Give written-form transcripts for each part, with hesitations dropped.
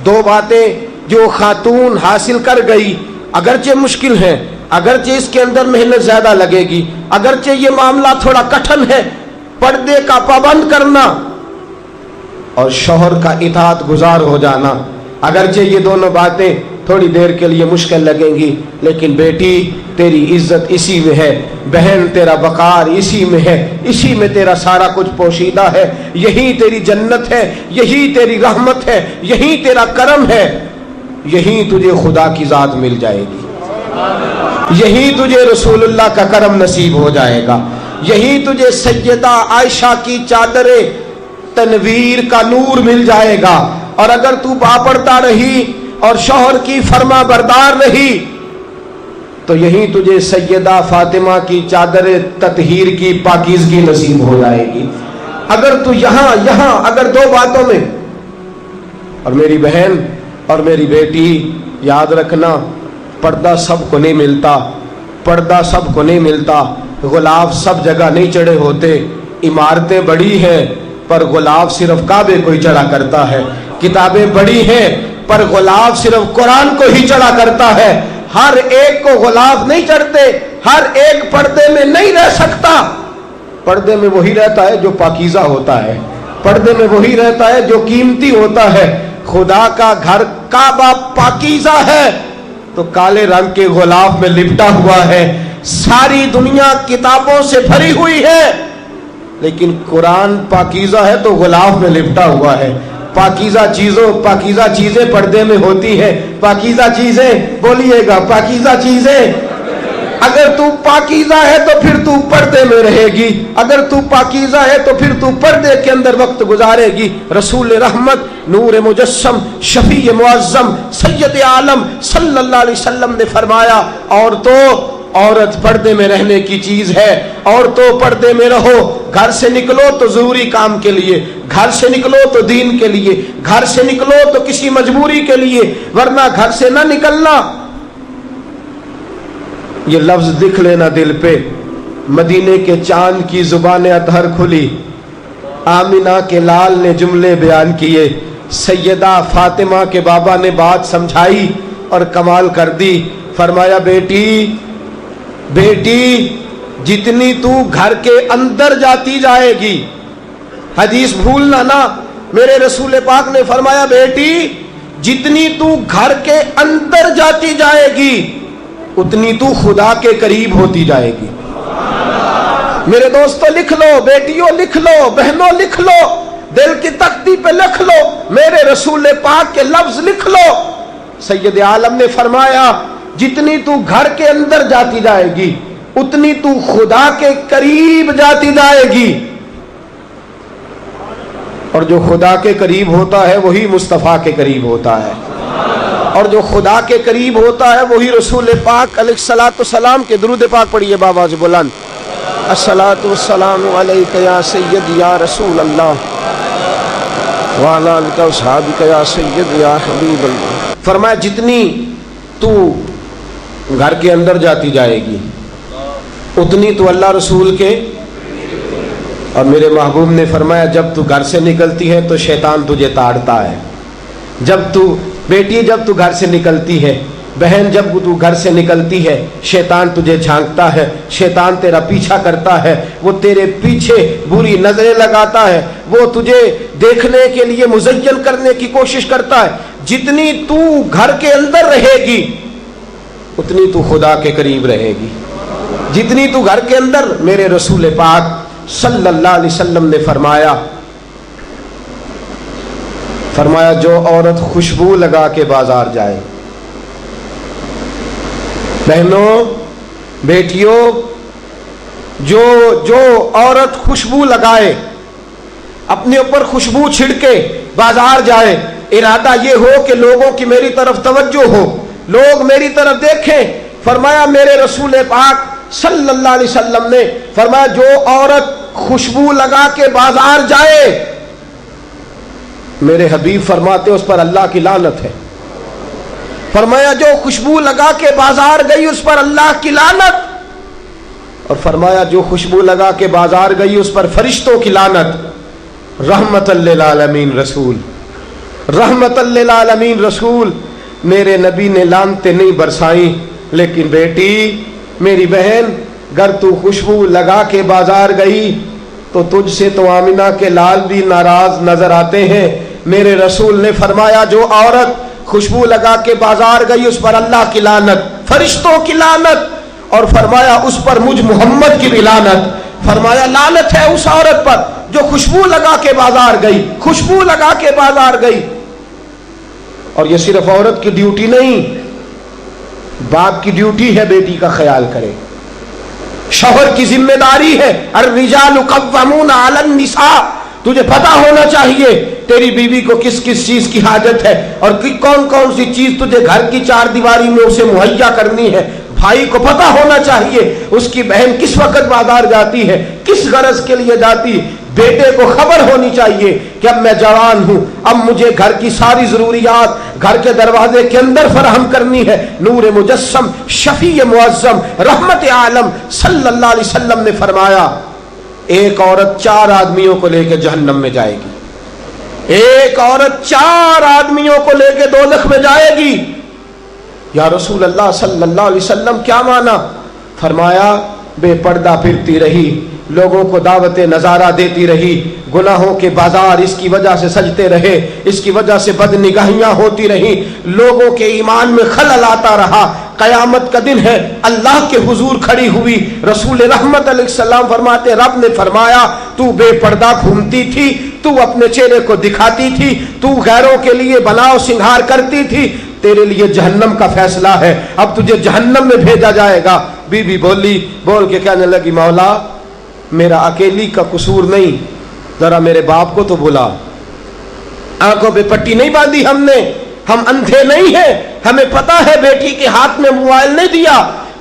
دو باتیں جو خاتون حاصل کر گئی اگرچہ مشکل ہے، اگرچہ اس کے اندر محنت زیادہ لگے گی، اگرچہ یہ معاملہ تھوڑا کٹھن ہے، پردے کا پابند کرنا اور شوہر کا اطاعت گزار ہو جانا، اگرچہ یہ دونوں باتیں تھوڑی دیر کے لیے مشکل لگیں گی، لیکن بیٹی تیری عزت اسی میں ہے، بہن تیرا وقار اسی میں ہے، اسی میں تیرا سارا کچھ پوشیدہ ہے، یہی تیری جنت ہے، یہی تیری رحمت ہے، یہی تیرا کرم ہے، یہی تجھے خدا کی ذات مل جائے گی، یہی تجھے رسول اللہ کا کرم نصیب ہو جائے گا، یہی تجھے سیدہ عائشہ کی چادر تنویر کا نور مل جائے گا۔ اور اگر تو باپڑتا رہی اور شوہر کی فرما بردار رہی تو یہی تجھے سیدہ فاطمہ کی چادر تطہیر کی پاکیزگی نصیب ہو جائے گی۔ اگر تو یہاں اگر دو باتوں میں، اور میری بہن اور میری بیٹی یاد رکھنا، پردہ سب کو نہیں ملتا، پردہ سب کو نہیں ملتا، غلاف سب جگہ نہیں چڑھے ہوتے، عمارتیں بڑی ہیں پر غلاف صرف کعبے کو ہی چڑھا کرتا ہے، کتابیں بڑی ہیں پر غلاف صرف قرآن کو ہی چڑھا کرتا ہے، ہر ایک کو غلاف نہیں چڑھتے، ہر ایک پردے میں نہیں رہ سکتا، پردے میں وہی رہتا ہے جو پاکیزہ ہوتا ہے، پردے میں وہی رہتا ہے جو قیمتی ہوتا ہے۔ خدا کا گھر کعبہ پاکیزہ ہے تو کالے رنگ کے غلاف میں لپٹا ہوا ہے، ساری دنیا کتابوں سے بھری ہوئی ہے، لیکن قرآن پاکیزہ ہے تو غلاف میں لپٹا ہوا ہے۔ پاکیزہ چیزیں پردے میں ہوتی ہیں، پاکیزہ چیزیں بولیے گا، پاکیزہ چیزیں، اگر تو پاکیزہ ہے تو پھر تو پردے میں رہے گی، اگر تو پاکیزہ ہے تو پھر تو پردے کے اندر وقت گزارے گی۔ رسول رحمت، نور مجسم، شفیع معظم، سید عالم صلی اللہ علیہ وسلم نے فرمایا، عورت پردے میں رہنے کی چیز ہے، عورتوں پردے میں رہو، گھر سے نکلو تو ضروری کام کے لیے، گھر سے نکلو تو دین کے لیے، گھر سے نکلو تو کسی مجبوری کے لیے، ورنہ گھر سے نہ نکلنا۔ یہ لفظ لکھ لینا دل پہ، مدینے کے چاند کی زبان اطہر کھلی، آمینہ کے لال نے جملے بیان کیے، سیدہ فاطمہ کے بابا نے بات سمجھائی اور کمال کر دی، فرمایا بیٹی جتنی تو گھر کے اندر جاتی جائے گی، حدیث بھولنا نا، میرے رسول پاک نے فرمایا بیٹی جتنی تو گھر کے اندر جاتی جائے گی اتنی تو خدا کے قریب ہوتی جائے گی۔ میرے دوستو لکھ لو، بیٹیوں لکھ لو، بہنوں لکھ لو، دل کی تختی پہ لکھ لو، میرے رسول پاک کے لفظ لکھ لو۔ سید عالم نے فرمایا جتنی تو گھر کے اندر جاتی جائے گی اتنی تو خدا کے قریب جاتی جائے گی، اور جو خدا کے قریب ہوتا ہے وہی مصطفیٰ کے قریب ہوتا ہے، اور جو خدا کے قریب ہوتا ہے وہی رسول پاک علیہ الصلوۃ والسلام کے درود پاک پڑھیے بابا سے بلند، الصلاۃ والسلام علیک یا سید یا رسول اللہ وعلی آلک واصحابک یا سید یا حبیب اللہ۔ فرمایا جتنی تو گھر کے اندر جاتی جائے گی اتنی تو اللہ رسول کے، اور میرے محبوب نے فرمایا جب تو گھر سے نکلتی ہے تو شیطان تجھے تاڑتا ہے، بیٹی جب تو گھر سے نکلتی ہے، بہن جب تو گھر سے نکلتی ہے شیطان تجھے جھانکتا ہے، شیطان تیرا پیچھا کرتا ہے، وہ تیرے پیچھے بری نظریں لگاتا ہے، وہ تجھے دیکھنے کے لیے مزین کرنے کی کوشش کرتا ہے۔ جتنی تو گھر کے اندر رہے گی اتنی تو خدا کے قریب رہے گی، جتنی تو گھر کے اندر، میرے رسول پاک صلی اللہ علیہ وسلم نے فرمایا جو عورت خوشبو لگا کے بازار جائے، بہنوں بیٹیوں، جو عورت خوشبو لگائے، اپنے اوپر خوشبو چھڑکے بازار جائے، ارادہ یہ ہو کہ لوگوں کی میری طرف توجہ ہو، لوگ میری طرف دیکھیں، فرمایا میرے رسول پاک صلی اللہ علیہ وسلم نے فرمایا جو عورت خوشبو لگا کے بازار جائے، میرے حبیب فرماتے اس پر اللہ کی لعنت ہے۔ فرمایا جو خوشبو لگا کے بازار گئی اس پر اللہ کی لعنت، اور فرمایا جو خوشبو لگا کے بازار گئی اس پر فرشتوں کی لعنت۔ رحمت للعالمین رسول، रहमत लिल आलमीन रसूल, मेरे नबी ने लानते नहीं बरसाई, लेकिन बेटी मेरी बहन, अगर तू खुशबू लगा के बाजार गई तो तुझसे तो आमिना के लाल भी नाराज नजर आते हैं। मेरे रसूल ने फरमाया जो औरत खुशबू लगा के बाजार गई उस पर अल्लाह की लानत, फरिश्तों की लानत, और फरमाया उस पर मुझ मोहम्मद की भी लानत। फरमाया लानत है उस औरत पर जो खुशबू लगा के बाजार गई, खुशबू लगा के बाजार गई। और ये सिर्फ औरत की ड्यूटी नहीं, बाप की ड्यूटी है बेटी का ख्याल करे, शौहर की जिम्मेदारी है। अर्रिजालु कव्वामूना अलन निसा, तुझे पता होना चाहिए तेरी बीवी को किस किस चीज की हाजत है और कौन कौन सी चीज तुझे घर की चार दीवारी में उसे मुहैया करनी है। भाई को पता होना चाहिए उसकी बहन किस वक्त बाजार जाती है, किस गरज के लिए जाती है। बेटे को खबर होनी चाहिए कि अब मैं जवान हूं, अब मुझे घर की सारी जरूरियात घर के दरवाजे के अंदर फराहम करनी है। नूर मुजस्सम शफी मुअज्जम रहमत आलम सल्लल्लाहु अलैहि वसल्लम ने फरमाया एक औरत 4 आदमियों को लेकर जहन्नम में जाएगी, एक औरत 4 आदमियों को लेकर दोज़ख में जाएगी। या रसूल अल्लाह सल्लल्लाहु अलैहि वसल्लम क्या माना? फरमाया बेपर्दा फिरती रही, लोगों को दावत नजारा देती रही, गुनाहों के बाजार इसकी वजह से सजते रहे, इसकी वजह से बदनिगाहियां होती रही, लोगों के ईमान में खलल आता रहा। कयामत का दिन है, अल्लाह के हुजूर खड़ी हुई, रसूल रहमत अलैहिस्सलाम फरमाते रब ने फरमाया तू बेपर्दा घूमती थी, तू अपने चेहरे को दिखाती थी, तू गैरों के लिए बनाव सिंगार करती थी, तेरे लिए जहन्नम का फैसला है, अब तुझे जहन्नम में भेजा जाएगा। बीबी बोल के कहने लगी मौला मेरा अकेली का कसूर नहीं, जरा मेरे बाप को तो बुला। आंखों पे पट्टी नहीं बांधी हमने, हम अंधे नहीं हैं, हमें पता है बेटी के हाथ में मोबाइल नहीं दिया,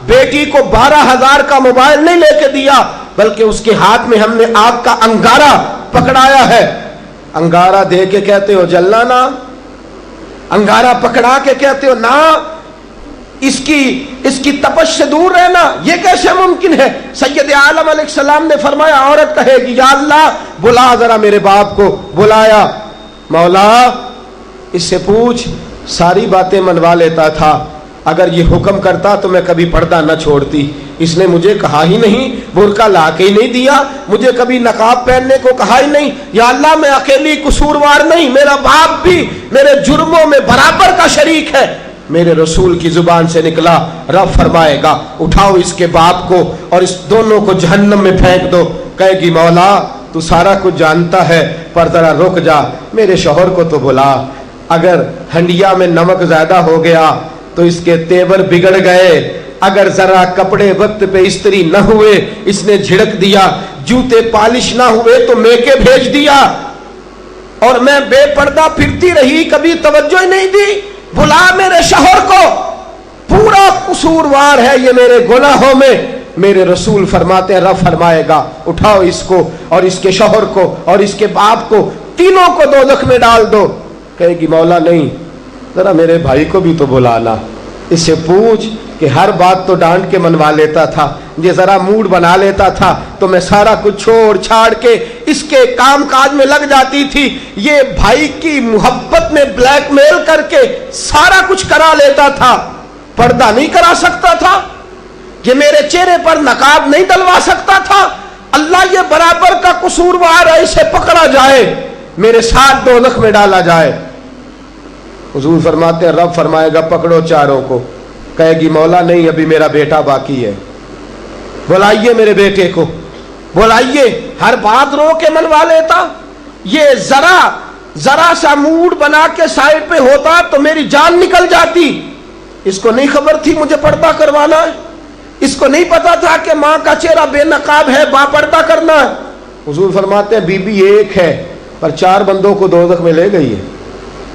बेटी को 12,000 का मोबाइल नहीं लेके दिया, बल्कि उसके हाथ में हमने आग का अंगारा पकड़ाया है। अंगारा दे के कहते हो जलना ना, अंगारा पकड़ा के कहते हो ना इसकी तपश से दूर रहना, ये कैसे मुमकिन है? सैयद आलम अलैहिस्सलाम ने फरमाया औरत कहेगी या अल्लाह बुला जरा मेरे बाप को। बुलाया, मौला इससे पूछ, सारी बातें मनवा लेता था, अगर ये हुक्म करता तो मैं कभी पर्दा न छोड़ती, इसने मुझे कहा ही नहीं, बुर्का ला के ही नहीं दिया, मुझे कभी नकाब पहनने को कहा ही नहीं। या अल्लाह मैं अकेली कसूरवार नहीं, मेरा बाप भी मेरे जुर्मों में बराबर का शरीक है। मेरे रसूल की जुबान से निकला, रब फरमाएगा उठाओ इसके बाप को और इस दोनों को जहन्नम में फेंक दो। कहेगी मौला तू सारा कुछ जानता है पर जरा रुक जा, मेरे शौहर को तो बुला, अगर हंडिया में नमक ज्यादा हो गया तो इसके तेवर बिगड़ गए, अगर जरा कपड़े वक्त पे इस्त्री न हुए इसने झिड़क दिया, जूते पालिश ना हुए तो मेके भेज दिया, और मैं बेपर्दा फिरती रही, कभी तवज्जो ही नहीं दी। बुला मेरे शौहर को, पूरा कसूरवार है ये मेरे गुनाहों में। मेरे रसूल फरमाते हैं रब फरमाएगा उठाओ इसको और इसके शौहर को और इसके बाप को, तीनों को दोज़ख में डाल दो। कहेगी मौला नहीं, जरा मेरे भाई को भी तो बुलाना, इससे पूछ कि हर बात तो डांट के मनवा लेता था, ये जरा मूड बना लेता था तो मैं सारा कुछ छोड़ छाड़ के इसके काम काज में लग जाती थी, ये भाई की मोहब्बत में ब्लैकमेल करके सारा कुछ करा लेता था, पर्दा नहीं करा सकता था, ये मेरे चेहरे पर नकाब नहीं डलवा सकता था। अल्लाह ये बराबर का कसूरवार है, इसे पकड़ा जाए, मेरे साथ दोज़ख में डाला जाए। हुजूर फरमाते हैं रब फरमाएगा पकड़ो चारों को। कहेगी मौला नहीं, अभी मेरा बेटा बाकी है, बुलाइए मेरे बेटे को, बुलाइए। हर बात रो के मनवा लेता, ये जरा सा मूड बना के साइड पे होता तो मेरी जान निकल जाती। इसको नहीं खबर थी मुझे पर्दा करवाना है, इसको नहीं पता था कि माँ का चेहरा बेनकाब है, बापर्दा करना है। हुजूर फरमाते हैं बीबी एक है पर 4 बंदों को दोज़ख में ले गई है,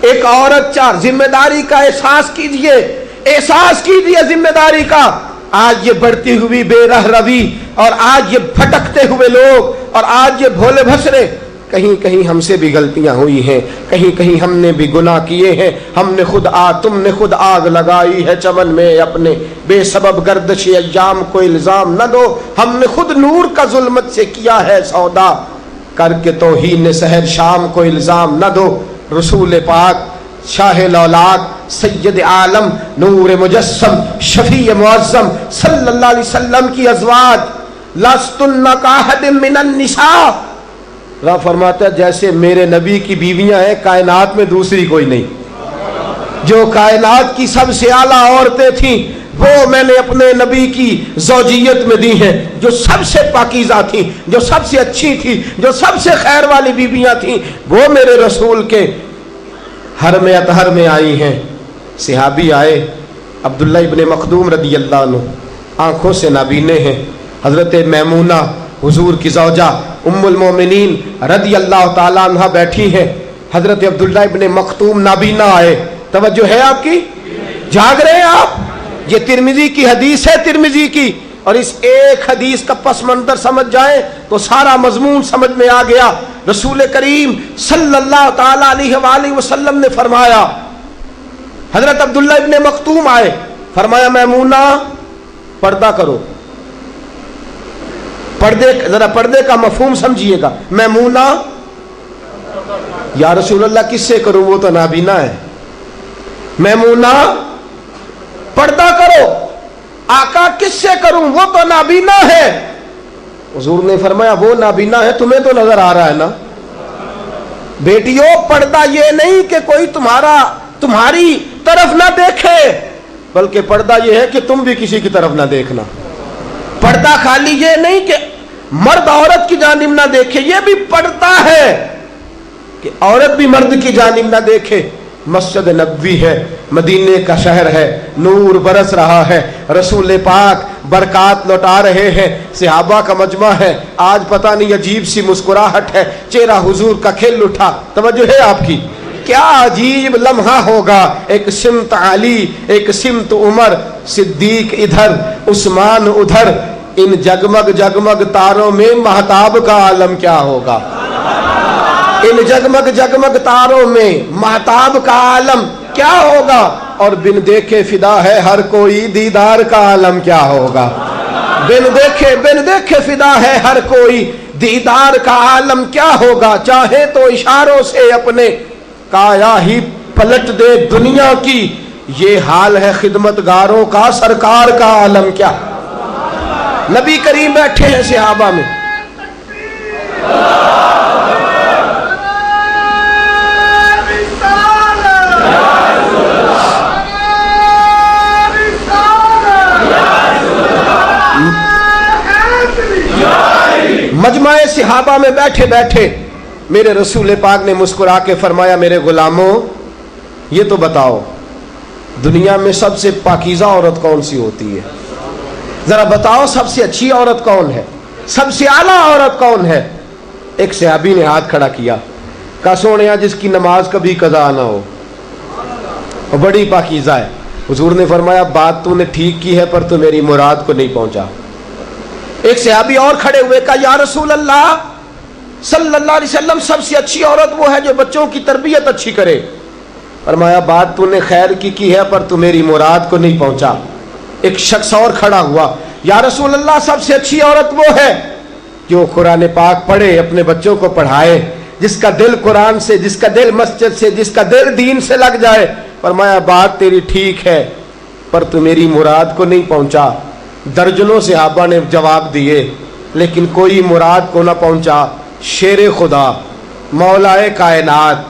एक औरत 4। जिम्मेदारी का एहसास कीजिए, एहसास कीजिए जिम्मेदारी का। आज ये बढ़ती हुई बेरह रवी और आज ये भटकते हुए लोग और आज ये भोले भसरे, कहीं कहीं हमसे भी गलतियां हुई हैं, कहीं कहीं हमने भी गुनाह किए हैं, तुमने खुद आग लगाई है चमन में अपने, बेसबब गर्दिश अय्याम को इल्जाम न दो, हमने खुद नूर का जुल्मत से किया है सौदा, करके तौहीन सहर शाम को इल्जाम न दो। रसूल पाक शाह लौलाक सैयद आलम नूर मुजस्सम शफी मुअज्जम सल्लल्लाहु अलैहि वसल्लम की अज़वाज लस्तुन्ना काहद मिनन निसा। अल्लाह फरमाता है जैसे मेरे नबी की बीवियां हैं कायनात में दूसरी कोई नहीं। जो कायनात की सबसे आला औरतें थीं वो मैंने अपने नबी की ज़ौजियत में दी हैं, जो सबसे पाकीज़ा थी, जो सबसे अच्छी थी, जो सबसे खैर वाली बीबियां थीं, वो मेरे रसूल के हरम अतहर में आई हैं। सहाबी आए अब्दुल्ला इब्ने मखदूम रदी अल्लाह अन्हु, आंखों से नाबीने हैं। हज़रत मैमूना हुजूर की ज़ौजा उम्मुल मोमिनीन रदी अल्लाह ताला अन्हा बैठी हैं। हज़रत अब्दुल्ला इब्ने मखदूम नाबीना आए। तवज्जो है आपकी? जाग रहे हैं आप? ये तिरमिजी की हदीस है, तिरमिजी की, और इस एक हदीस का पस मंजर समझ जाए तो सारा मजमून समझ में आ गया। रसूल करीम सल्लल्लाहु ताला अलैहि वसल्लम ने फरमाया, हजरत अब्दुल्ला इब्ने मखतूम आए, फरमाया मैमूना पर्दा करो। पर्दे, जरा पर्दे का मफहूम समझिएगा। मैमूना, या रसूल अल्लाह किससे करूं, वो तो नाबीना है। मैमूना पर्दा करो। आका किससे करूं, वो तो नाबीना है। हुजूर ने फरमाया वो नाबीना है, तुम्हें तो नजर आ रहा है ना। बेटियों पर्दा ये नहीं कि कोई तुम्हारी तरफ ना देखे, बल्कि पर्दा ये है कि तुम भी किसी की तरफ ना देखना। पर्दा खाली ये नहीं कि मर्द औरत की जानिब ना देखे, ये भी पर्दा है कि औरत भी मर्द की जानिब ना देखे। मस्जिद नबवी है, मदीने का शहर है, नूर बरस रहा है, रसूल पाक बरकात लौटा रहे हैं, सहाबा का मजमा है। आज पता नहीं अजीब सी मुस्कुराहट है, चेहरा हुजूर का खिल उठा। तवज्जो है आपकी? क्या अजीब लम्हा होगा। एक सिमत अली, एक सिमत उमर, सिद्दीक इधर, उस्मान उधर, इन जगमग जगमग तारों में महताब का आलम क्या होगा। इन जगमग जगमग तारों में महताब का आलम क्या होगा। और बिन देखे फिदा है हर कोई, दीदार का आलम क्या होगा। बिन देखे फिदा है हर कोई, दीदार का आलम क्या होगा। चाहे तो इशारों से अपने काया ही पलट दे दुनिया की, ये हाल है खिदमतगारों का, सरकार का आलम क्या। नबी करीम बैठे हैं सहाबा में, मजमाए सहाबा में बैठे बैठे मेरे रसूल पाक ने मुस्कुरा के फरमाया, मेरे गुलामों ये तो बताओ दुनिया में सबसे पाकीज़ा औरत कौन सी होती है। जरा बताओ सबसे अच्छी औरत कौन है, सबसे आला औरत कौन है। एक सहाबी ने हाथ खड़ा किया, कहा सोनिया जिसकी नमाज कभी कज़ा ना हो और बड़ी पाकीज़ा है। हुजूर ने फरमाया बात तूने ठीक की है, पर तू मेरी मुराद को नहीं पहुंचा। एक सहाबी और खड़े हुए, कहा या रसूल अल्लाह सल्लल्लाहु अलैहि वसल्लम सबसे अच्छी औरत वो है जो बच्चों की तरबियत अच्छी करे। फरमाया बात तूने खैर की है, पर तू मेरी मुराद को नहीं पहुंचा। एक शख्स और खड़ा हुआ, या रसूल अल्लाह सबसे अच्छी औरत वो है जो कुरान पाक पढ़े, अपने बच्चों को पढ़ाए, जिसका दिल कुरान से, जिसका दिल मस्जिद से, जिसका दिल दीन से लग जाए। फरमाया बात तेरी ठीक है, पर तू मेरी मुराद को नहीं पहुंचा। दर्जनों सहाबा ने जवाब दिए, लेकिन कोई मुराद को ना पहुंचा। शेर खुदा, मौलाए कायनात,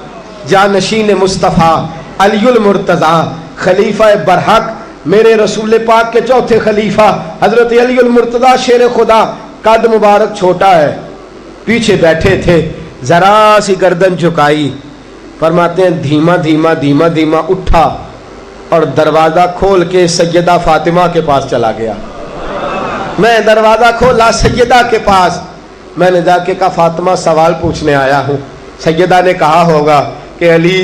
जानशीन मुस्तफ़ा, अलीउल मुर्तज़ा, खलीफा बरहक, मेरे रसूल पाक के चौथे खलीफा हजरत अलीउल मुर्तज़ा शेर खुदा, कद मुबारक छोटा है, पीछे बैठे थे, जरा सी गर्दन झुकाई। फरमाते हैं धीमा धीमा धीमा धीमा उठा और दरवाजा खोल के सैयदा फातिमा के पास चला गया। मैं दरवाजा खोला सैयदा के पास, मैंने जाके कहा फातिमा सवाल पूछने आया हूँ। सैयदा ने कहा होगा कि अली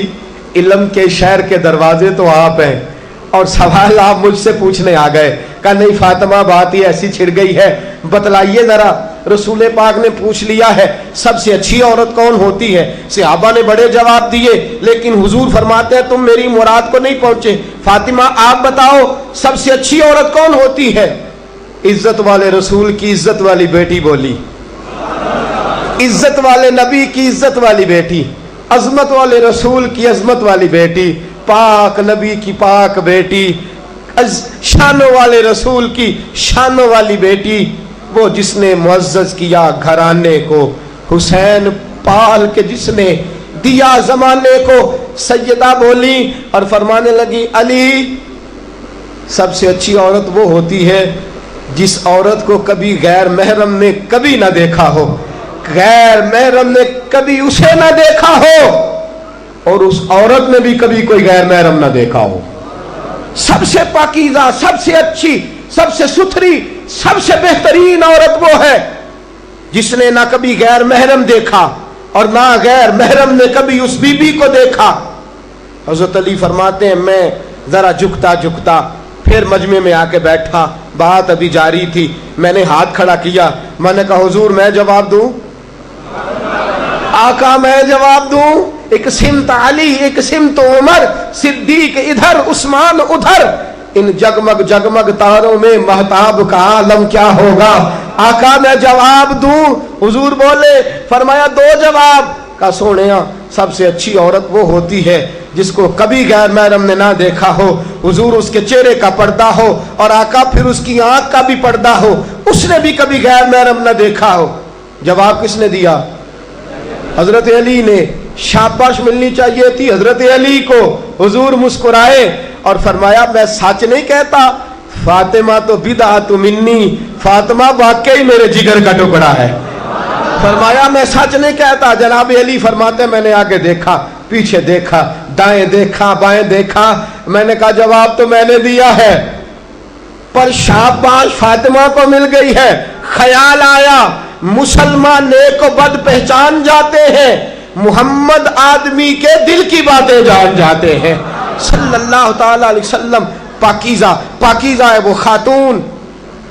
इल्म के शहर के दरवाजे तो आप हैं और सवाल आप मुझसे पूछने आ गए। कहा नहीं फातिमा बात ही ऐसी छिड़ गई है, बतलाइए जरा। रसूल पाक ने पूछ लिया है सबसे अच्छी औरत कौन होती है। सहाबा ने बड़े जवाब दिए, लेकिन हुजूर फरमाते हैं तुम मेरी मुराद को नहीं पहुंचे। फातिमा आप बताओ सबसे अच्छी औरत कौन होती है। इज्जत वाले रसूल की इज्जत वाली बेटी बोली, इज्जत वाले नबी की इज्जत वाली बेटी। अजमत वाले रसूल की अजमत वाली बेटी, पाक नबी की पाक बेटी, शानों वाले रसूल की शानों वाली बेटी, वो जिसने मुअज़्ज़ज़ किया घराने को, हुसैन पाल के जिसने दिया जमाने को। सैयदा बोली और फरमाने लगी, अली, सबसे अच्छी औरत वो होती है जिस औरत को कभी गैर महरम ने कभी ना देखा हो, गैर महरम ने कभी उसे ना देखा हो और उस औरत ने भी कभी कोई गैर महरम ना देखा हो। सबसे पाकीज़ा, सबसे अच्छी, सबसे सुथरी, सबसे बेहतरीन औरत वो है जिसने ना कभी गैर महरम देखा और ना गैर महरम ने कभी उस बीबी को देखा। हज़रत अली फरमाते हैं, मैं जरा झुकता झुकता फिर मजमे में आके बैठा, बात अभी जारी थी, मैंने हाथ खड़ा किया, मैंने कहा, हुजूर मैं जवाब दूं? आका मैं जवाब दूं? एक सिमत अली, एक सिमत उमर, सिद्दीक इधर, उस्मान उधर, इन जगमग जगमग तारों में महताब का आलम क्या होगा? आका मैं जवाब दूं? हुजूर बोले, फरमाया दो जवाब। का सोनिया, सबसे अच्छी औरत वो होती है जिसको कभी गैर महरम ने ना देखा हो, हुजूर उसके चेहरे का पर्दा हो, और आका फिर उसकी आंख का भी पर्दा हो, उसने भी कभी गैर महरम ना देखा हो। जवाब किसने दिया? हजरत अली ने। शाबाश मिलनी चाहिए थी हजरत अली को। हुजूर मुस्कुराए और फरमाया, मैं सच नहीं कहता, फातिमा तो बिदअतु मिन्नी, फातिमा वाकई मेरे जिगर का टुकड़ा है। फरमाया, मैं सच नहीं कहता। जनाब अली फरमाते, मैंने आगे देखा, पीछे देखा, दाएं देखा, बाएं देखा, मैंने कहा जवाब तो मैंने दिया है, पर शाबाश फातिमा को मिल गई है। ख्याल आया, मुसलमान नेक बद पहचान जाते हैं, मुहम्मद आदमी के दिल की बातें जान जाते हैं। सल्लल्लाहु ताला अलैहि वसल्लम पाकीज़ा, पाकीज़ा है वो खातून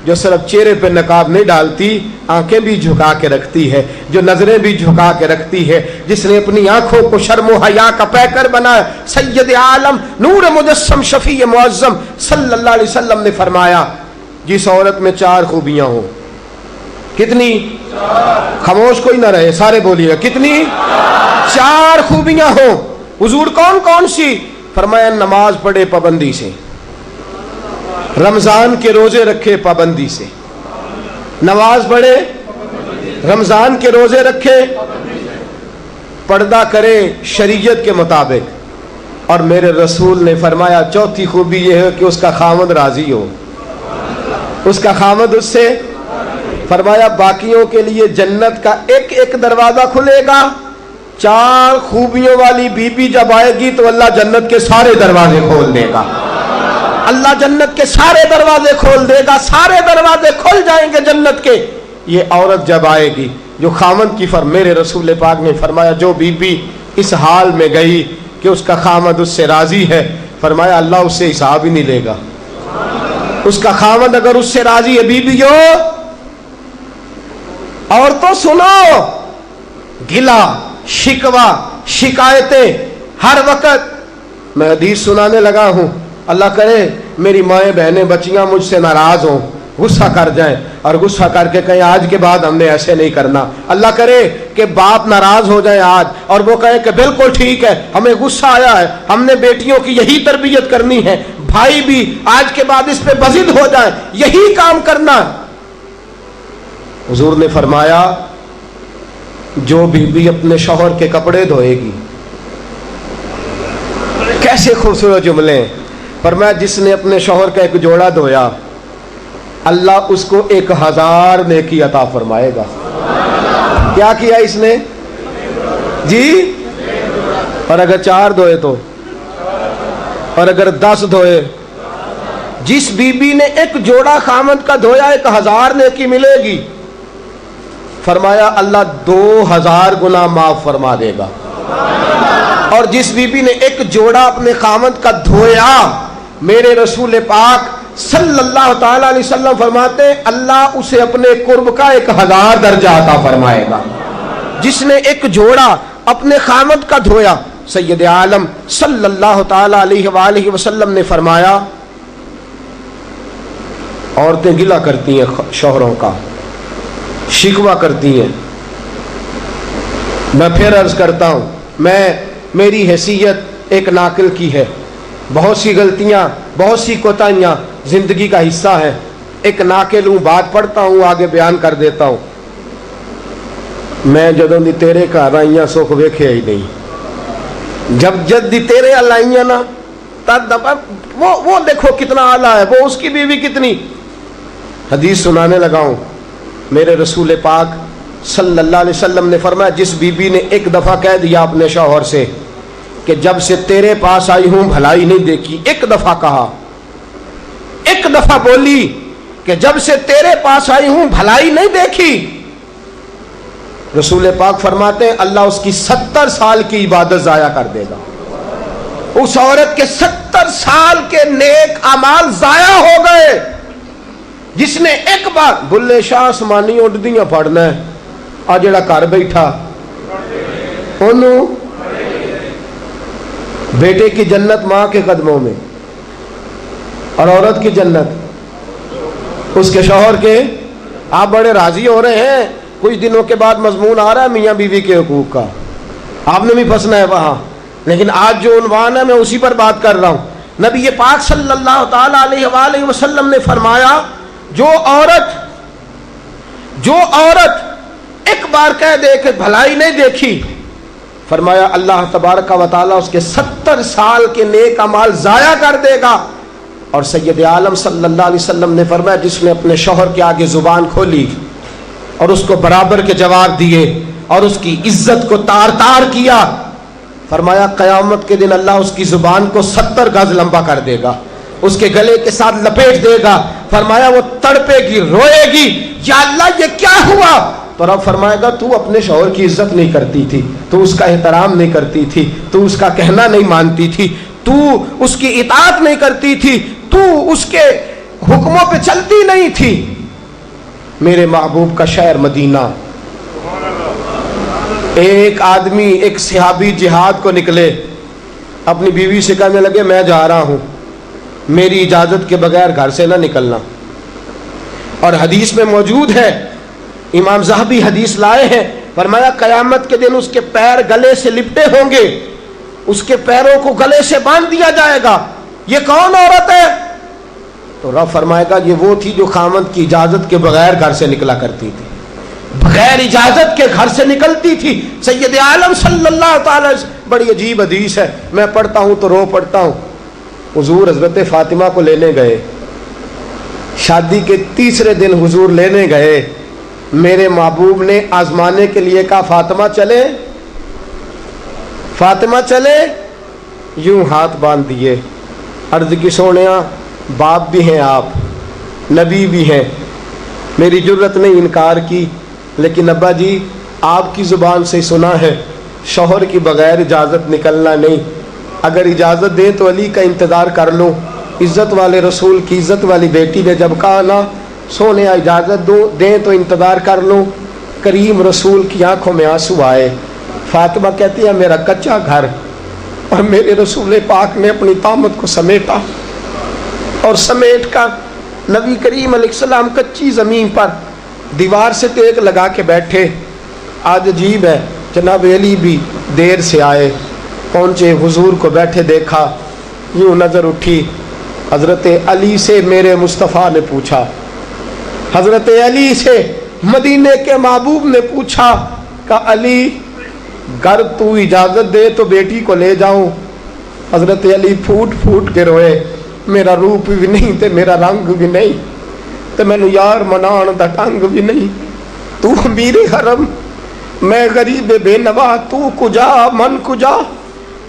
जो सिर्फ चेहरे पे नकाब नहीं डालती, आंखें भी झुका के रखती है, जो नजरें भी झुका के रखती है, जिसने अपनी आंखों को शर्म हया का पैकर बनाया। सैयद आलम नूर मुजस्सम शफी मुअज्जम सल्लल्लाहु अलैहि वसल्लम ने फरमाया, जिस औरत में 4 खूबियां हो। कितनी? खामोश कोई ना रहे, सारे बोलिएगा, कितनी? 4 खूबियां हो। हुजूर कौन कौन सी? फरमाया, नमाज पढ़े पाबंदी से, रमजान के रोजे रखे पाबंदी से, नमाज पढ़े, रमजान के रोजे रखे, पर्दा करे शरीयत के मुताबिक, और मेरे रसूल ने फरमाया चौथी खूबी यह है कि उसका खामद राजी हो, उसका खामद उससे। फरमाया बाकियों के लिए जन्नत का एक एक दरवाजा खुलेगा। 4 खूबियों वाली बीबी जब आएगी तो अल्लाह जन्नत के सारे दरवाजे खोल देगा, अल्लाह जन्नत के सारे दरवाजे खोल देगा, सारे दरवाजे खुल जाएंगे जन्नत के। ये औरत जब आएगी जो खामद की मेरे रसूल पाक ने फरमाया, जो बीबी इस हाल में गई कि उसका खामद उससे राजी है, फरमाया अल्लाह उससे हिसाब ही नहीं लेगा। उसका खामद अगर उससे राजी है, बीबियो और तो सुनो, गिला शिकवा शिकायतें हर वक्त। मैं हदीस सुनाने लगा हूं, अल्लाह करे मेरी माएँ बहनें बच्चियां मुझसे नाराज हों, गुस्सा कर जाएं और गुस्सा करके कहें आज के बाद हमने ऐसे नहीं करना। अल्लाह करे कि बाप नाराज हो जाए आज और वो कहे कि बिल्कुल ठीक है, हमें गुस्सा आया है, हमने बेटियों की यही तरबियत करनी है, भाई भी आज के बाद इस पे बजिद हो जाए, यही काम करना। हुजूर ने फरमाया, जो बीबी अपने शौहर के कपड़े धोएगी, कैसे खूबसूरत जुमले, फरमाया जिसने अपने शौहर का एक जोड़ा धोया, अल्लाह उसको 1000 नेकी अता फरमाएगा। क्या किया इसने जी? और अगर 4 धोए तो, और अगर 10 धोए, जिस बीबी ने एक जोड़ा खामद का धोया 1000 नेकी मिलेगी। फरमाया अल्लाह 2000 गुना माफ फरमा देगा। और जिस बीबी ने एक जोड़ा अपने खामद का धोया, मेरे रसूल पाक सल्लल्लाहु ताला अलैहि वसल्लम फरमाते अल्लाह उसे अपने कुर्ब का 1000 दर्जा अता फरमाएगा। जिसने एक जोड़ा अपने खामद का धोया, सैयद आलम सल्लल्लाहु ताला अलैहि वसल्लम ने फरमाया, औरतें गिला करती हैं शौहरों का, शिकवा करती हैं। मैं फिर अर्ज करता हूं, میری حیثیت ایک ناقل کی ہے، بہت سی غلطیاں، بہت سی کوتاہیاں زندگی کا حصہ ہیں، ایک ناقل ہوں، بات پڑھتا ہوں، آگے بیان کر دیتا ہوں۔ میں جدوں دی تیرے گھر آئیاں سکھ ویکھیا ہی نہیں، جب جد دی تیرے ال آئیاں نا تد وہ دیکھو کتنا اعلیٰ ہے، وہ اس کی بیوی کتنی۔ حدیث سنانے لگا ہوں، میرے رسول پاک صلی اللہ علیہ وسلم نے فرمایا جس بی بی نے ایک دفعہ کہہ دیا اپنے شوہر سے کہ جب سے تیرے پاس آئی ہوں بھلائی نہیں دیکھی، ایک دفعہ کہا، ایک دفعہ بولی کہ جب سے تیرے پاس آئی ہوں بھلائی نہیں دیکھی، رسول پاک فرماتے ہیں اللہ اس کی 70 سال کی عبادت ضائع کر دے گا۔ اس عورت کے 70 سال کے نیک اعمال ضائع ہو گئے، جس نے ایک بار بلے شاہ آسمانی اڈدیاں پڑھنا ہے، آ جڑا گھر بیٹھا انہوں بیٹے کی جنت ماں کے قدموں میں، اور عورت کی جنت اس کے شوہر کے۔ آپ بڑے راضی ہو رہے ہیں، کچھ دنوں کے بعد مضمون آ رہا ہے میاں بیوی کے حقوق کا، آپ نے بھی پھنسنا ہے وہاں، لیکن آج جو عنوان ہے میں اسی پر بات کر رہا ہوں۔ نبی پاک صلی اللہ تعالی علیہ وآلہ وسلم نے فرمایا جو عورت ایک بار کہہ دے کہ بھلائی نہیں دیکھی، فرمایا اللہ تبارک و تعالیٰ اس کے 70 سال کے نیک اعمال ضائع کر دے گا۔ اور سید عالم صلی اللہ علیہ وسلم نے فرمایا جس نے اپنے شوہر کے آگے زبان کھولی اور اس کو برابر کے جواب دیے اور اس کی عزت کو تار تار کیا، فرمایا قیامت کے دن اللہ اس کی زبان کو 70 گز لمبا کر دے گا، اس کے گلے کے ساتھ لپیٹ دے گا، فرمایا وہ تڑپے گی، روئے گی، یا اللہ یہ کیا ہوا؟ تو رب فرمائے گا تو اپنے شوہر کی عزت نہیں کرتی تھی، تو اس کا احترام نہیں کرتی تھی، تو اس کا کہنا نہیں مانتی تھی، تو اس کی اطاعت نہیں کرتی تھی، تو اس کے حکموں پہ چلتی نہیں تھی۔ میرے محبوب کا شہر مدینہ، ایک آدمی، ایک صحابی جہاد کو نکلے، اپنی بیوی سے کہنے لگے میں جا رہا ہوں، میری اجازت کے بغیر گھر سے نہ نکلنا۔ اور حدیث میں موجود ہے، امام ذہبی حدیث لائے ہیں، فرمایا قیامت کے دن اس کے پیر گلے سے لپٹے ہوں گے، اس کے پیروں کو گلے سے باندھ دیا جائے گا، یہ کون عورت ہے؟ تو رب فرمائے گا یہ وہ تھی جو خامند کی اجازت کے بغیر گھر سے نکلا کرتی تھی، بغیر اجازت کے گھر سے نکلتی تھی۔ سید عالم صلی اللہ تعالی، بڑی عجیب حدیث ہے، میں پڑھتا ہوں تو رو پڑھتا ہوں۔ حضور حضرت فاطمہ کو لینے گئے، شادی کے تیسرے دن حضور لینے گئے، میرے محبوب نے آزمانے کے لیے کہا فاطمہ چلے، فاطمہ چلے، یوں ہاتھ باندھ دیے، عرض کی سونیا باپ بھی ہیں آپ، نبی بھی ہیں، میری جرت نہیں انکار کی، لیکن ابا جی آپ کی زبان سے سنا ہے شوہر کی بغیر اجازت نکلنا نہیں، اگر اجازت دیں تو علی کا انتظار کر لوں۔ عزت والے رسول کی عزت والی بیٹی نے جب کہا نا سونے اجازت دیں تو انتظار کر لوں، کریم رسول کی آنکھوں میں آنسو آئے۔ فاطمہ کہتی ہے میرا کچا گھر، اور میرے رسول پاک نے اپنی طامت کو سمیٹا، اور سمیٹ کر نبی کریم علیہ السلام کچی زمین پر دیوار سے تیغ لگا کے بیٹھے۔ آج عجیب ہے، جناب علی بھی دیر سے آئے، پہنچے، حضور کو بیٹھے دیکھا، یوں نظر اٹھی، حضرت علی سے میرے مصطفیٰ نے پوچھا، حضرت علی سے مدینے کے محبوب نے پوچھا کہ علی گر تو اجازت دے تو بیٹی کو لے جاؤں۔ حضرت علی پھوٹ پھوٹ کے روئے، میرا روپ بھی نہیں تے میرا رنگ بھی نہیں تے مینو یار منان دا ٹنگ بھی نہیں، تو امیر حرم میں غریب بے نوا، تو کجا من کجا۔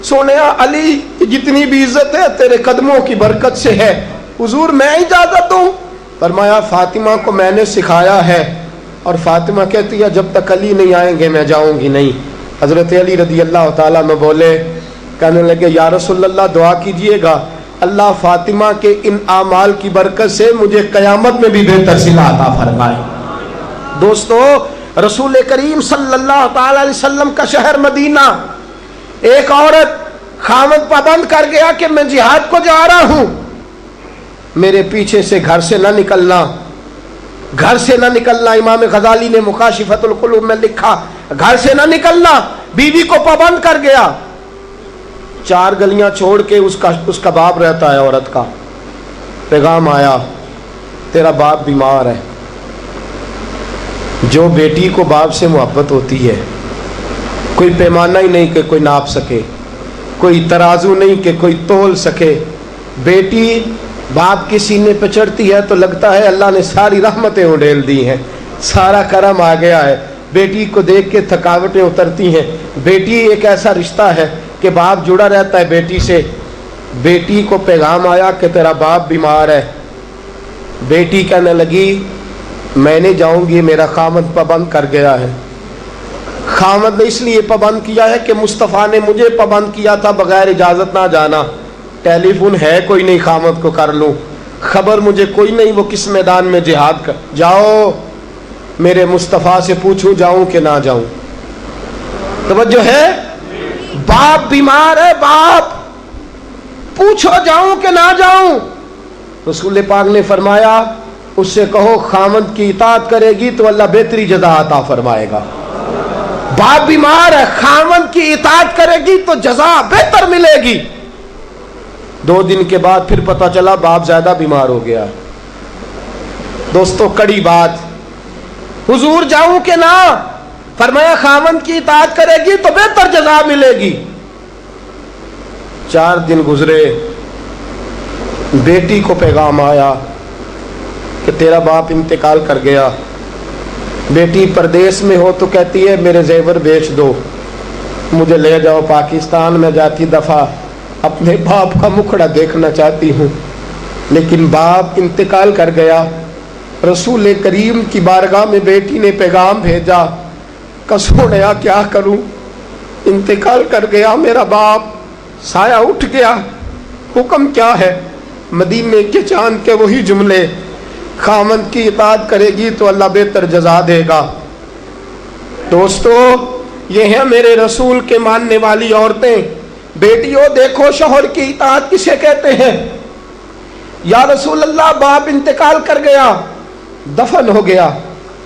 سونیا علی جتنی بھی عزت ہے تیرے قدموں کی برکت سے ہے، حضور میں اجازت دوں؟ فرمایا فاطمہ کو میں نے سکھایا ہے، اور فاطمہ کہتی ہے جب تک علی نہیں آئیں گے میں جاؤں گی نہیں۔ حضرت علی رضی اللہ تعالیٰ میں بولے، کہنے لگے یا رسول اللہ دعا کیجئے گا اللہ فاطمہ کے ان اعمال کی برکت سے مجھے قیامت میں بھی بہتر صلہ عطا فرمائے۔ دوستو، رسول کریم صلی اللہ تعالی علیہ وسلم کا شہر مدینہ، ایک عورت خامد پابند کر گیا کہ میں جہاد کو جا رہا ہوں، میرے پیچھے سے گھر سے نہ نکلنا، گھر سے نہ نکلنا۔ امام غزالی نے مکاشفۃ القلوب میں لکھا گھر سے نہ نکلنا، बीवी को पाबंद कर गया। 4 गलियां छोड़ के उसका बाप रहता है औरत का, पैगाम आया तेरा बाप बीमार है। जो बेटी को बाप से मोहब्बत होती है, कोई पैमाना ही नहीं कि कोई नाप सके, कोई तराजू नहीं कि कोई तोल सके। बेटी बाप के सीने पे चढ़ती है तो लगता है अल्लाह ने सारी रहमतें उड़ेल दी हैं, सारा करम आ गया है। बेटी को देख के थकावटें उतरती हैं। बेटी एक ऐसा रिश्ता है कि बाप जुड़ा रहता है बेटी से। बेटी को पैगाम आया कि तेरा बाप बीमार है। बेटी कहने लगी मैं नहीं जाऊंगी, मेरा खामद पाबंद कर गया है। खामद ने इसलिए पाबंद किया है कि मुस्तफ़ा ने मुझे पाबंद किया था बगैर इजाज़त ना जाना। टेलीफोन है कोई नहीं खामद को कर लूँ, खबर मुझे कोई नहीं वो किस मैदान में जिहाद कर। जाओ मेरे मुस्तफ़ा से पूछो जाऊं कि ना जाऊं। तवज्जो है, बाप बीमार है, बाप पूछो जाऊं कि ना जाऊं। रसूल पाक ने फरमाया उससे कहो खामद की इताअत करेगी तो अल्लाह बेहतरी जज़ा अता फरमाएगा। बाप बीमार है, खामद की इताअत करेगी तो जज़ा बेहतर मिलेगी। 2 दिन के बाद फिर पता चला बाप ज्यादा बीमार हो गया। दोस्तों कड़ी बात, हुजूर जाऊं कि ना? फरमाया खामद की इताअत करेगी तो बेहतर जज़ा मिलेगी। 4 दिन गुजरे, बेटी को पैगाम आया कि तेरा बाप इंतकाल कर गया। बेटी परदेश में हो तो कहती है मेरे जेवर बेच दो, मुझे ले जाओ पाकिस्तान में, जाती दफा अपने बाप का मुखड़ा देखना चाहती हूँ। लेकिन बाप इंतकाल कर गया। रसूल करीम की बारगाह में बेटी ने पैगाम भेजा, कसोड़या क्या करूँ, इंतकाल कर गया मेरा बाप, साया उठ गया, हुक्म क्या है? मदीने के चांद के वही जुमले, खामद की इताअत करेगी तो अल्लाह बेहतर जज़ा देगा। दोस्तों ये हैं मेरे रसूल के मानने वाली औरतें। बेटियों देखो शौहर की इताअत किसे कहते हैं। या रसूल अल्लाह बाप इंतकाल कर गया, दफन हो गया।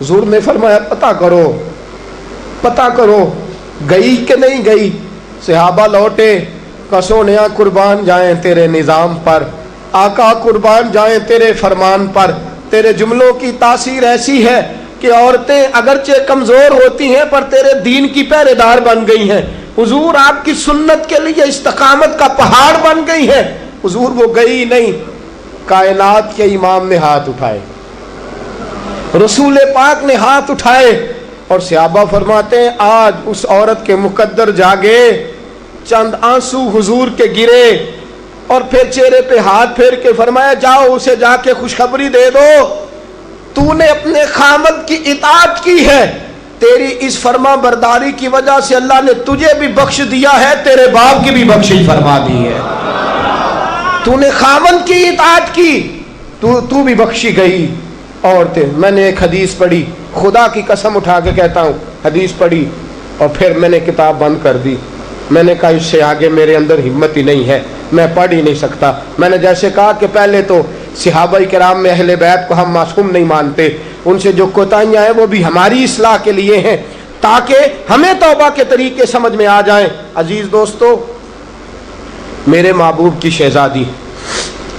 हुजूर ने फरमाया पता करो गई कि नहीं गई। सहाबा लौटे, कसोनिया कुर्बान जाएं तेरे निज़ाम पर, आका कुर्बान जाएं तेरे फरमान पर। तेरे जुमलों की तासीर ऐसी है कि औरतें अगरचे कमजोर होती हैं पर तेरे दीन की पहरेदार बन गई हैं। हुजूर आपकी सुन्नत के लिए इस्तकामत का पहाड़ बन गई है। हुजूर वो गई नहीं, कायनात के इमाम ने हाथ उठाए, रसूल पाक ने हाथ उठाए और सहाबा फरमाते हैं आज उस औरत के मुकद्दर जागे, चंद आंसू हुजूर के गिरे और फिर चेहरे पे हाथ फेर के फरमाया जाओ उसे जाके खुशखबरी दे दो, तूने अपने खामद की इताअत की है, तेरी इस फरमा बरदारी की वजह से अल्लाह ने तुझे भी बख्श दिया है, तेरे बाप की भी बख्शिश फरमा दी है। तूने खामद की इताअत की, तू भी बख्शी गई। औरतें, मैंने एक हदीस पढ़ी, खुदा की कसम उठा के कहता हूँ, हदीस पढ़ी और फिर मैंने किताब बंद कर दी। मैंने कहा इससे आगे मेरे अंदर हिम्मत ही नहीं है, मैं पढ़ ही नहीं सकता। मैंने जैसे कहा कि पहले तो सहाबाए किराम में अहले बैत को हम मासूम नहीं मानते, उनसे जो कोताहियाँ हैं वो भी हमारी इस्लाह के लिए हैं ताकि हमें तौबा के तरीके समझ में आ जाएं। अजीज दोस्तों, मेरे महबूब की शहजादी,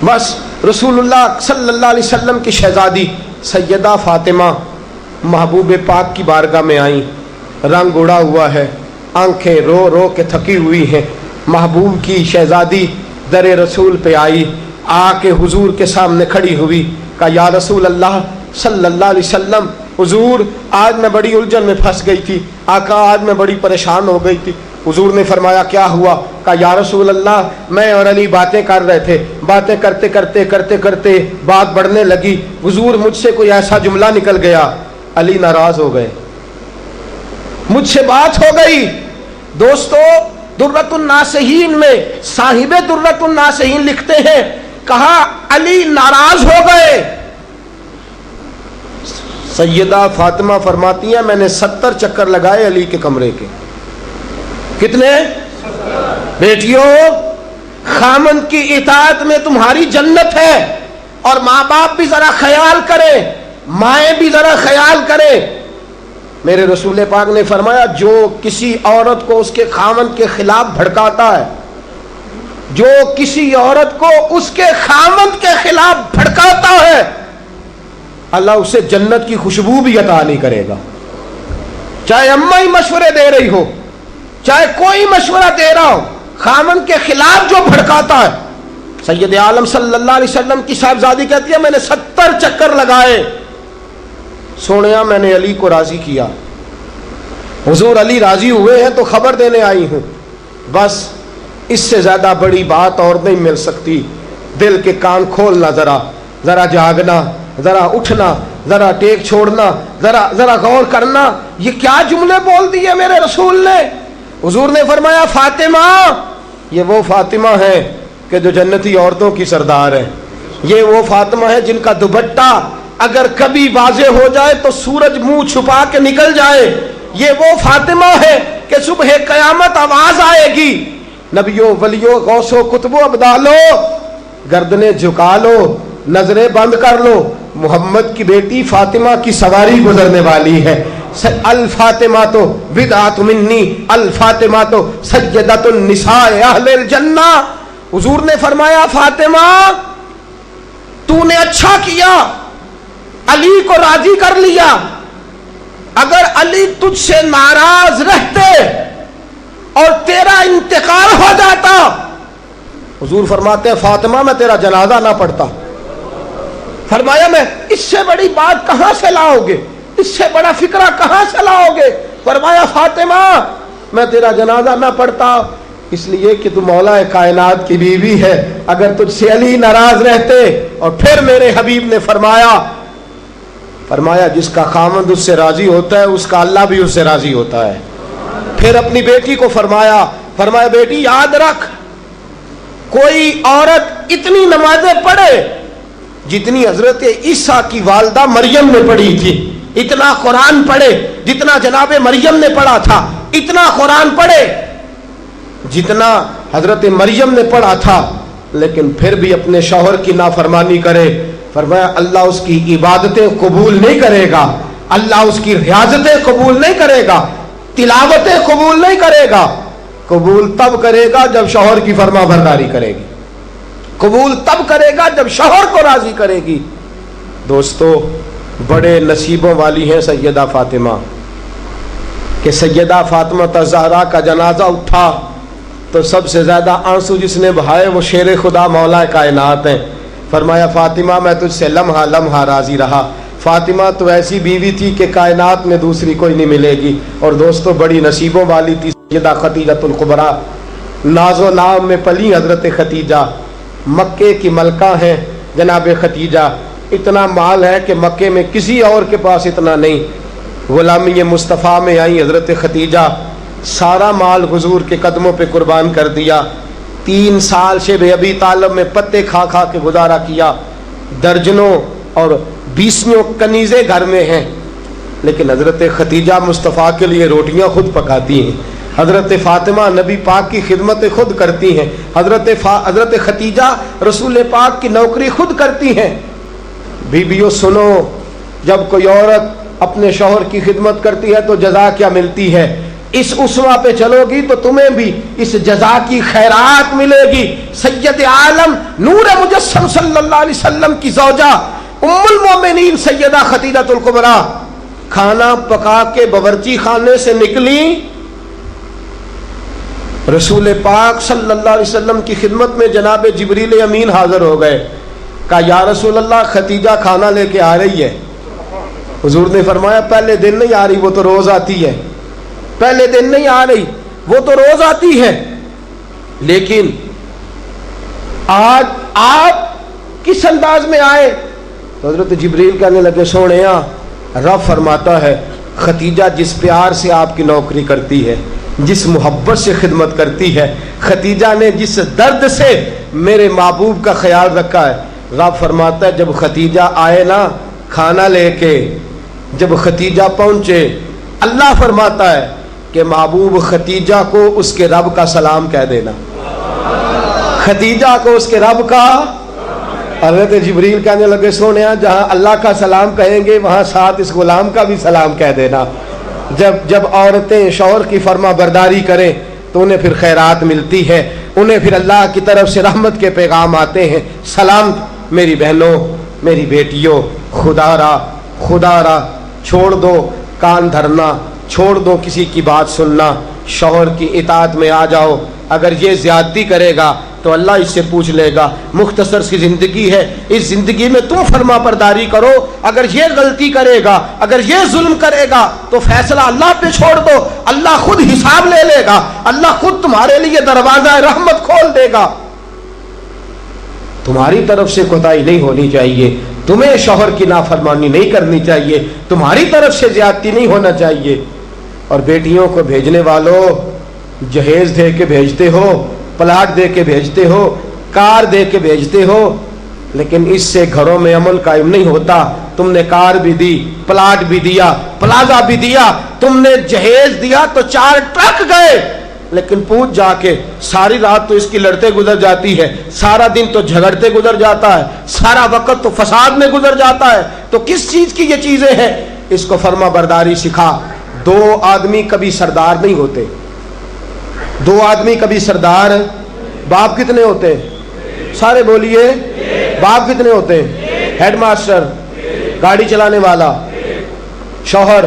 बस रसूलुल्लाह सल्लल्लाहु अलैहि वसल्लम की शहजादी सैयदा फातिमा महबूब पाक की बारगाह में आई। रंग उड़ा हुआ है, आंखें रो रो के थकी हुई हैं। महबूब की शहजादी दर रसूल पे आई, आके हुजूर के सामने खड़ी हुई, कहा या रसूल अल्लाह सल्लल्लाहु अलैहि वसल्लम, हुजूर आज मैं बड़ी उलझन में फंस गई थी, आका आज मैं बड़ी परेशान हो गई थी। हुजूर ने फरमाया क्या हुआ? कहा या रसूल अल्लाह मैं और अली बातें कर रहे थे, बातें करते करते करते करते बात बढ़ने लगी, हुजूर मुझसे कोई ऐसा जुमला निकल गया, अली नाराज हो गए, मुझसे बात हो गई। दोस्तों दुर्रतुन नासिहीन में साहिबे दुर्रतुन नासिहीन लिखते हैं, कहा अली नाराज हो गए। सैयदा फातिमा फरमाती हैं मैंने 70 चक्कर लगाए अली के कमरे के। कितने? बेटियों, खामन की इताअत में तुम्हारी जन्नत है। और माँ बाप भी जरा ख्याल करें, माएँ भी जरा ख्याल करें। میرے رسول پاک نے فرمایا جو کسی عورت کو اس کے خاوند کے خلاف بھڑکاتا ہے، جو کسی عورت کو اس کے خاوند کے خلاف بھڑکاتا ہے، اللہ اسے جنت کی خوشبو بھی عطا نہیں کرے گا. چاہے اماں ہی مشورے دے رہی ہو، چاہے کوئی مشورہ دے رہا ہو، خاوند کے خلاف جو بھڑکاتا ہے. سید عالم صلی اللہ علیہ وسلم کی صاحبزادی کہتی ہے میں نے 70 چکر لگائے، سونیا میں نے علی کو راضی کیا. حضور علی راضی ہوئے ہیں تو خبر دینے آئی ہوں، بس اس سے زیادہ بڑی بات اور نہیں مل سکتی. دل کے کان کھولنا، ذرا جاگنا، ذرا اٹھنا، ذرا ٹیک چھوڑنا، ذرا غور کرنا. یہ کیا جملے بول دیے میرے رسول نے. حضور نے فرمایا فاطمہ، یہ وہ فاطمہ ہے کہ جو جنتی عورتوں کی سردار ہے. یہ وہ فاطمہ ہے جن کا دوپٹہ اگر کبھی واضح ہو جائے تو سورج منہ چھپا کے نکل جائے. یہ وہ فاطمہ ہے کہ صبح قیامت آواز آئے گی، نبیوں ولیوں غوثوں کتبوں ابدالو گردنیں جھکا لو، نظریں بند کر لو، محمد کی بیٹی فاطمہ کی سواری گزرنے والی ہے. الفاطمہ تو بدعت منی، الفاطمہ تو سیدۃ النساء اہل الجنہ. حضور نے فرمایا فاطمہ تو نے اچھا کیا، علی کو راضی کر لیا. اگر علی تجھ سے ناراض رہتے اور تیرا انتقال ہو جاتا، حضور فرماتے ہیں فاطمہ میں تیرا جنازہ نہ پڑھتا. فرمایا میں اس سے بڑی بات کہاں سے لاؤ گے، اس سے بڑا فکرہ کہاں سے لاؤ گے. فرمایا فاطمہ میں تیرا جنازہ نہ پڑھتا اس لیے کہ تو مولا کائنات کی بیوی ہے. اگر تجھ سے علی ناراض رہتے. اور پھر میرے حبیب نے فرمایا جس کا خاوند اس سے راضی ہوتا ہے اس کا اللہ بھی اس سے راضی ہوتا ہے. پھر اپنی بیٹی کو فرمایا بیٹی یاد رکھ، کوئی عورت اتنی نمازیں پڑھے جتنی حضرت عیسیٰ کی والدہ مریم نے پڑھی تھی، اتنا قرآن پڑھے جتنا جناب مریم نے پڑھا تھا، اتنا قرآن پڑھے جتنا حضرت مریم نے پڑھا تھا، لیکن پھر بھی اپنے شوہر کی نافرمانی کرے. فرمایا اللہ اس کی عبادتیں قبول نہیں کرے گا، اللہ اس کی ریاضتیں قبول نہیں کرے گا، تلاوتیں قبول نہیں کرے گا. قبول تب کرے گا جب شوہر کی فرما برداری کرے گی، قبول تب کرے گا جب شوہر کو راضی کرے گی. دوستو بڑے نصیبوں والی ہیں سیدہ فاطمہ کہ سیدہ فاطمہ الزہرا کا جنازہ اٹھا تو سب سے زیادہ آنسو جس نے بہائے وہ شیر خدا مولا کائنات ہیں. فرمایا فاطمہ میں تجھ سے لمحہ لمحہ راضی رہا. فاطمہ تو ایسی بیوی تھی کہ کائنات میں دوسری کوئی نہیں ملے گی. اور دوستو بڑی نصیبوں والی تھی سیدہ خدیجہ الکبریٰ. ناز و نام میں پلی حضرت خدیجہ، مکے کی ملکہ ہیں جناب خدیجہ. اتنا مال ہے کہ مکے میں کسی اور کے پاس اتنا نہیں. غلامی مصطفیٰ میں آئی حضرت خدیجہ، سارا مال حضور کے قدموں پہ قربان کر دیا. 3 سال شیب ابی طالب میں پتے کھا کھا کے گزارا کیا. درجنوں اور 20 کنیزیں گھر میں ہیں، لیکن حضرت خدیجہ مصطفیٰ کے لیے روٹیاں خود پکاتی ہیں. حضرت فاطمہ نبی پاک کی خدمت خود کرتی ہیں. حضرت خدیجہ رسول پاک کی نوکری خود کرتی ہیں. بیویوں سنو، جب کوئی عورت اپنے شوہر کی خدمت کرتی ہے تو جزا کیا ملتی ہے. اس اسوہ پہ چلو گی تو تمہیں بھی اس جزا کی خیرات ملے گی. سید عالم نور مجسم صلی اللہ علیہ وسلم کی زوجہ ام المومنین سیدہ خدیجہ الکبریٰ کھانا پکا کے باورچی خانے سے نکلی، رسول پاک صلی اللہ علیہ وسلم کی خدمت میں جناب جبریل امین حاضر ہو گئے. کہا یا رسول اللہ خدیجہ کھانا لے کے آ رہی ہے. حضور نے فرمایا پہلے دن نہیں آ رہی، وہ تو روز آتی ہے. پہلے دن نہیں آ رہی، وہ تو روز آتی ہے، لیکن آج آپ کس انداز میں آئے؟ تو حضرت جبریل کہنے لگے سونیا رب فرماتا ہے خدیجہ جس پیار سے آپ کی نوکری کرتی ہے، جس محبت سے خدمت کرتی ہے، خدیجہ نے جس درد سے میرے محبوب کا خیال رکھا ہے، رب فرماتا ہے جب خدیجہ آئے نا کھانا لے کے، جب خدیجہ پہنچے، اللہ فرماتا ہے کہ محبوب خدیجہ کو اس کے رب کا سلام کہہ دینا. خدیجہ کو اس کے رب کا. حضرت جبریل کہنے لگے سونیا جہاں اللہ کا سلام کہیں گے وہاں ساتھ اس غلام کا بھی سلام کہہ دینا. جب عورتیں شوہر کی فرما برداری کریں تو انہیں پھر خیرات ملتی ہے، انہیں پھر اللہ کی طرف سے رحمت کے پیغام آتے ہیں۔ سلام میری بہنوں، میری بیٹیوں، خدا را چھوڑ دو کان دھرنا، چھوڑ دو کسی کی بات سننا، شوہر کی اطاعت میں آ جاؤ۔ اگر یہ زیادتی کرے گا تو اللہ اس سے پوچھ لے گا، مختصر سی زندگی ہے، اس زندگی میں تم فرما برداری کرو، اگر یہ غلطی کرے گا، اگر یہ ظلم کرے گا تو فیصلہ اللہ پہ چھوڑ دو، اللہ خود حساب لے لے گا، اللہ خود تمہارے لیے دروازہ رحمت کھول دے گا۔ تمہاری طرف سے کوتاہی نہیں ہونی چاہیے، تمہیں شوہر کی نافرمانی نہیں کرنی چاہیے، تمہاری طرف سے زیادتی نہیں ہونا چاہیے۔ اور بیٹیوں کو بھیجنے والوں، جہیز دے کے بھیجتے ہو، پلاٹ دے کے بھیجتے ہو، کار دے کے بھیجتے ہو، لیکن اس سے گھروں میں امن قائم نہیں ہوتا۔ تم نے کار بھی دی، پلاٹ بھی دیا، پلازا بھی دیا، تم نے جہیز دیا تو 4 ٹرک گئے، لیکن پوچھ جا کے ساری رات تو اس کی لڑتے گزر جاتی ہے، سارا دن تو جھگڑتے گزر جاتا ہے، سارا وقت تو فساد میں گزر جاتا ہے، تو کس چیز کی یہ چیزیں ہیں؟ اس کو فرما برداری سکھا۔ 2 آدمی کبھی سردار نہیں ہوتے، 2 آدمی کبھی سردار۔ باپ کتنے ہوتے ہیں؟ سارے بولیے، باپ کتنے ہوتے ہیں؟ ہیڈ ماسٹر، گاڑی چلانے والا، شوہر۔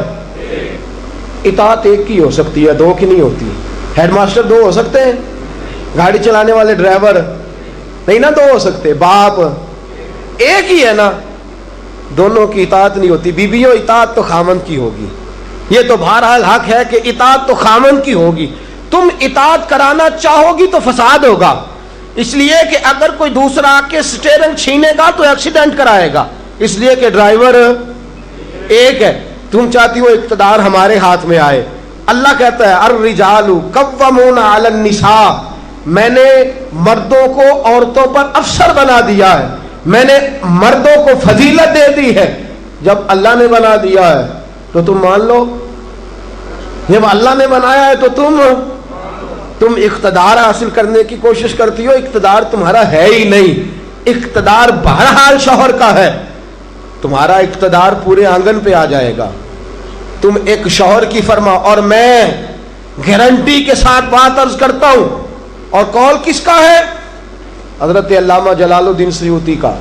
اطاعت ایک کی ہو سکتی ہے، 2 کی نہیں ہوتی۔ ہیڈ ماسٹر 2 ہو سکتے ہیں، گاڑی چلانے والے ڈرائیور نہیں نا 2 ہو سکتے، باپ ایک ہی ہے نا، دونوں کی اطاعت نہیں ہوتی۔ بیویوں اطاعت تو خامند کی ہوگی، یہ تو بہرحال حق ہے کہ اطاعت تو خامند کی ہوگی۔ تم اطاعت کرانا چاہو گی تو فساد ہوگا، اس لیے کہ اگر کوئی دوسرا آ کے سٹیئرنگ چھینے گا تو ایکسیڈنٹ کرائے گا، اس لیے کہ ڈرائیور ایک ہے۔ تم چاہتی ہو اقتدار ہمارے ہاتھ میں آئے، اللہ کہتا ہے الرجال قوامون علی النساء، میں نے مردوں کو عورتوں پر افسر بنا دیا ہے، میں نے مردوں کو فضیلت دے دی ہے۔ جب اللہ نے بنا دیا ہے تو تم مان لو، جب اللہ نے بنایا ہے تو تم اقتدار حاصل کرنے کی کوشش کرتی ہو، اقتدار تمہارا ہے ہی نہیں، اقتدار بہرحال شوہر کا ہے، تمہارا اقتدار پورے آنگن پہ آ جائے گا۔ تم ایک شوہر کی فرما، اور میں گارنٹی کے ساتھ بات عرض کرتا ہوں، اور قول کس کا ہے؟ حضرت علامہ جلال الدین سیوطی کا۔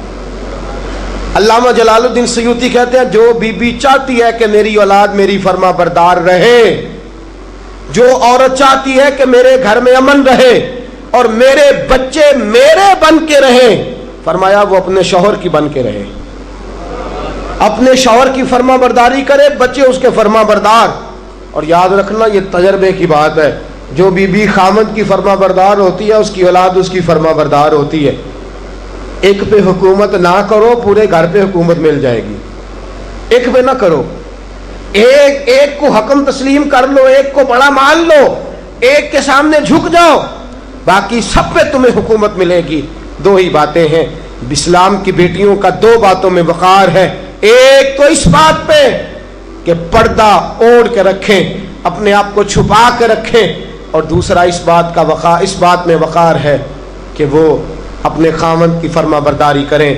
علامہ جلال الدین سیوطی کہتے ہیں جو بی چاہتی ہے کہ میری اولاد میری فرما بردار رہے، جو عورت چاہتی ہے کہ میرے گھر میں امن رہے اور میرے بچے میرے بن کے رہیں، فرمایا وہ اپنے شوہر کی بن کے رہے، اپنے شوہر کی فرما برداری کرے، بچے اس کے فرما بردار۔ اور یاد رکھنا یہ تجربے کی بات ہے، جو بی خامد کی فرما بردار ہوتی ہے اس کی اولاد اس کی فرما بردار ہوتی ہے۔ ایک پہ حکومت نہ کرو، پورے گھر پہ حکومت مل جائے گی۔ ایک پہ نہ کرو، ایک کو حکم تسلیم کر لو، ایک کو بڑا مان لو، ایک کے سامنے جھک جاؤ، باقی سب پہ تمہیں حکومت ملے گی۔ 2 ہی باتیں ہیں اسلام کی بیٹیوں کا، 2 باتوں میں وقار ہے۔ ایک تو اس بات پہ کہ پردہ اوڑھ کے رکھیں، اپنے آپ کو چھپا کے رکھیں، اور دوسرا اس بات میں وقار ہے کہ وہ اپنے خامند کی فرما برداری کریں۔